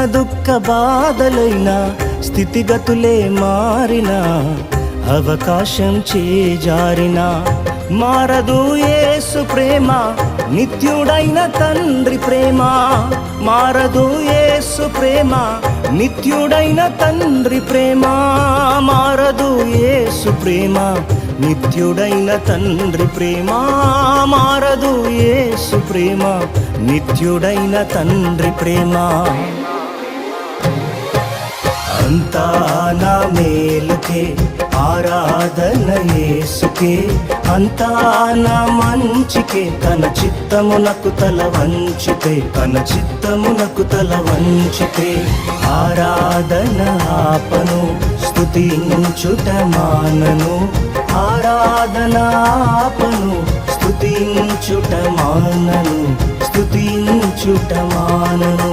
దుఃఖ బాధలైనా స్థితిగతులే మారినా అవకాశం చేజారినా మారదు యేసు ప్రేమ, నిత్యుడైన తండ్రి ప్రేమ. మారదు యేసు ప్రేమ, నిత్యుడైన తండ్రి ప్రేమ. మారదు యేసు ప్రేమ, నిత్యుడైన తండ్రి ప్రేమ. మారదు యేసు ప్రేమ, నిత్యుడైన తండ్రి ప్రేమ. అంతా నా మేలుకే ఆరాధన యేసుకే, అంతా నా మంచికే. తన చిత్తమునకు తల వంచితే, తన చిత్తమునకు తల వంచితే ఆరాధన ఆపను, స్తుతించుట మానను. ఆరాధన ఆపను, స్తుతించుట మానను, స్తుతించుట మానను.